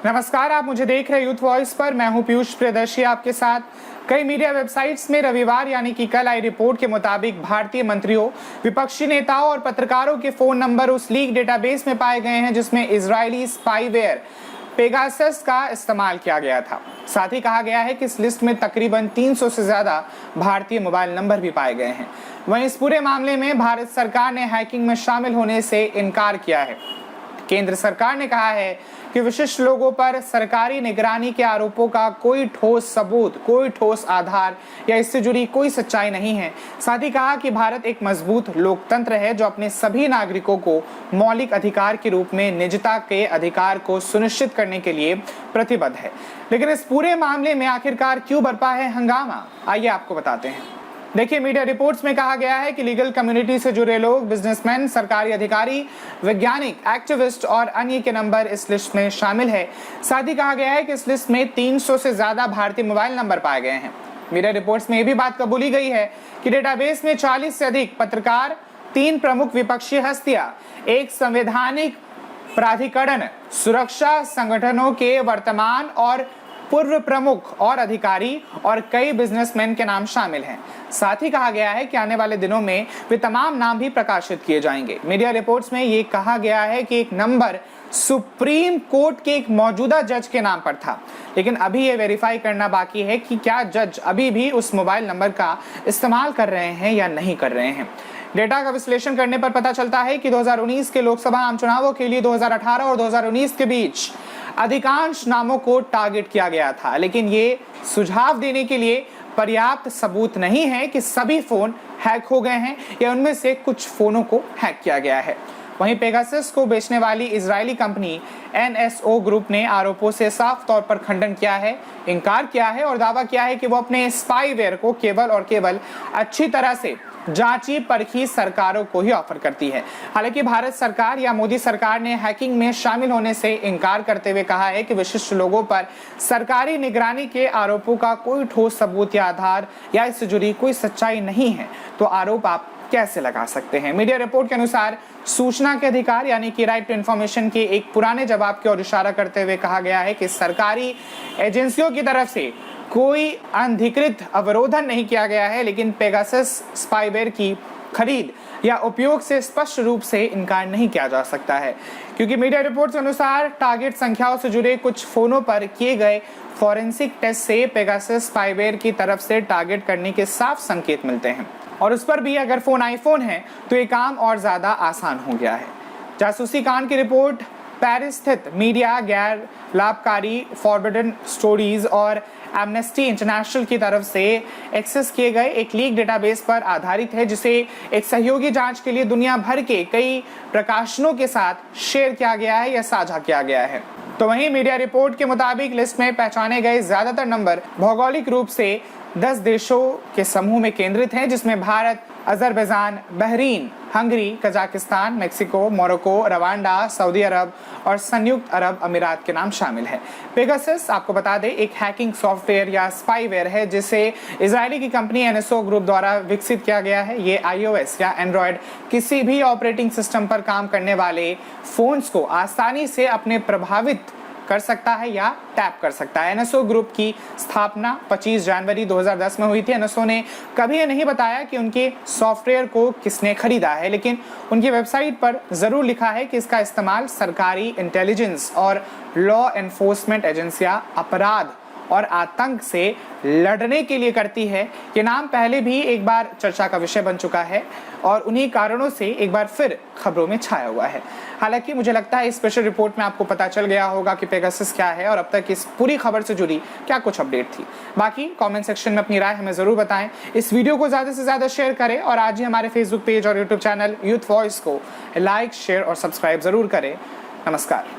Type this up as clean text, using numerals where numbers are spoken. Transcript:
नमस्कार, आप मुझे देख रहे यूथ वॉइस पर। मैं हूं पीयूष प्रियदर्शी आपके साथ। कई मीडिया वेबसाइट्स में रविवार यानी कि कल आई रिपोर्ट के मुताबिक भारतीय मंत्रियों, विपक्षी नेताओं और पत्रकारों के फोन नंबर उस लीक डेटाबेस में पाए गए हैं जिसमें इजरायली स्पाईवेयर पेगासस का इस्तेमाल किया गया था। साथ ही कहा गया है कि इस लिस्ट में तकरीबन 300 से ज्यादा भारतीय मोबाइल नंबर भी पाए गए हैं। वहीं इस पूरे मामले में भारत सरकार ने हैकिंग में शामिल होने से इनकार किया है। केंद्र सरकार ने कहा है कि विशिष्ट लोगों पर सरकारी निगरानी के आरोपों का कोई ठोस सबूत, कोई ठोस आधार या इससे जुड़ी कोई सच्चाई नहीं है। साथ ही कहा कि भारत एक मजबूत लोकतंत्र है जो अपने सभी नागरिकों को मौलिक अधिकार के रूप में निजता के अधिकार को सुनिश्चित करने के लिए प्रतिबद्ध है। लेकिन इस पूरे मामले में आखिरकार क्यों बरपा है हंगामा, आइए आपको बताते हैं। देखिए, मीडिया रिपोर्ट्स में कहा गया है कि लीगल कम्युनिटी से जुड़े लोग, बिजनेसमैन, सरकारी अधिकारी, वैज्ञानिक, एक्टिविस्ट और अन्य के नंबर इस लिस्ट में शामिल है। साथ ही कहा गया है कि इस लिस्ट में 300 से ज्यादा भारतीय मोबाइल नंबर पाए गए हैं। मीडिया रिपोर्ट्स में यह भी बात कबूली गई है कि डेटाबेस में 40 से अधिक पत्रकार, 3 प्रमुख विपक्षी हस्तियां, एक संवैधानिक प्राधिकरण, सुरक्षा संगठनों के वर्तमान और पूर्व प्रमुख और अधिकारी और कई बिजनेसमैन के नाम शामिल हैं। साथ ही कहा गया है कि आने वाले दिनों में वे तमाम नाम भी प्रकाशित किए जाएंगे। मीडिया रिपोर्ट्स में ये कहा गया है कि एक नंबर सुप्रीम कोर्ट के एक मौजूदा जज के नाम पर था, लेकिन अभी ये वेरीफाई करना बाकी है कि क्या जज अभी भी उस मोबाइल नंबर का इस्तेमाल कर रहे हैं या नहीं कर रहे हैं। डेटा का विश्लेषण करने पर पता चलता है कि 2019 के लोकसभा आम चुनावों के लिए 2018 और 2019 के बीच अधिकांश नामों को टारगेट किया गया था, लेकिन ये सुझाव देने के लिए पर्याप्त सबूत नहीं है कि सभी फोन हैक हो गए हैं या उनमें से कुछ फोनों को हैक किया गया है। वहीं पेगासस को बेचने वाली इजरायली कंपनी NSO ग्रुप ने आरोपों से साफ तौर पर खंडन किया है, इनकार किया है और दावा किया है कि वो अपने स्पाईवेयर को केवल और केवल अच्छी तरह से जांची परखी सरकारों को ही ऑफर करती है। हालांकि भारत सरकार या मोदी सरकार ने हैकिंग में शामिल होने से इनकार करते हुए कहा है कि विशिष्ट लोगों पर सरकारी निगरानी के आरोपों का कोई ठोस सबूत या आधार या इससे जुड़ी कोई सच्चाई नहीं है, तो आरोप आप कैसे लगा सकते हैं। मीडिया रिपोर्ट के अनुसार सूचना के अधिकार यानी कि राइट टू इंफॉर्मेशन के एक पुराने जवाब की ओर इशारा करते हुए कहा गया है कि सरकारी एजेंसियों की तरफ से कोई अनधिकृत अवरोधन नहीं किया गया है, लेकिन पेगासस स्पाईवेयर की खरीद या उपयोग से स्पष्ट रूप से इनकार नहीं किया जा सकता है, क्योंकि मीडिया रिपोर्ट्स के अनुसार टारगेट संख्याओं से जुड़े कुछ फोनों पर किए गए फॉरेंसिक टेस्ट से पेगासस स्पाईवेयर की तरफ से टारगेट करने के साफ संकेत मिलते हैं और उस पर भी अगर फोन आईफोन है तो ये काम और ज्यादा आसान हो गया है। जासूसी कांड की रिपोर्ट पेरिस स्थित मीडिया, गैर लाभकारी फॉरबिडन स्टोरीज और एमनेस्टी इंटरनेशनल की तरफ से एक्सेस किए गए एक लीक डेटाबेस पर आधारित है, जिसे एक सहयोगी जांच के लिए दुनिया भर के कई प्रकाशनों के साथ शेयर किया गया है या साझा किया गया है। तो वहीं मीडिया रिपोर्ट के मुताबिक लिस्ट में पहचाने गए ज्यादातर नंबर भौगोलिक रूप से 10 देशों के समूह में केंद्रित हैं, जिसमें Bharat, Azerbaijan, Bahrain, Hungary, Kazakhstan, Mexico, Morocco, Rwanda, सऊदी अरब और संयुक्त अरब अमीरात के नाम शामिल है। पेगासस, आपको बता दें, एक हैकिंग सॉफ्टवेयर या स्पाईवेयर है जिसे इजरायली की कंपनी NSO ग्रुप द्वारा विकसित किया गया है। ये iOS या एंड्रॉयड किसी भी ऑपरेटिंग सिस्टम पर काम करने वाले फोन्स को आसानी से अपने प्रभावित कर सकता है या टैप कर सकता है। NSO ग्रुप की स्थापना 25 जनवरी 2010 में हुई थी। NSO ने कभी ये नहीं बताया कि उनके सॉफ्टवेयर को किसने खरीदा है, लेकिन उनकी वेबसाइट पर जरूर लिखा है कि इसका इस्तेमाल सरकारी इंटेलिजेंस और लॉ एनफोर्समेंट एजेंसियां अपराध और आतंक से लड़ने के लिए करती है। ये नाम पहले भी एक बार चर्चा का विषय बन चुका है और उन्हीं कारणों से एक बार फिर खबरों में छाया हुआ है। हालांकि मुझे लगता है इस स्पेशल रिपोर्ट में आपको पता चल गया होगा कि पेगासस क्या है और अब तक इस पूरी खबर से जुड़ी क्या कुछ अपडेट थी। बाकी कमेंट सेक्शन में अपनी राय हमें जरूर बताएं। इस वीडियो को ज्यादा से ज्यादा शेयर करें और आज ही हमारे फेसबुक पेज और यूट्यूब चैनल यूथ वॉइस को लाइक, शेयर और सब्सक्राइब जरूर करें। नमस्कार।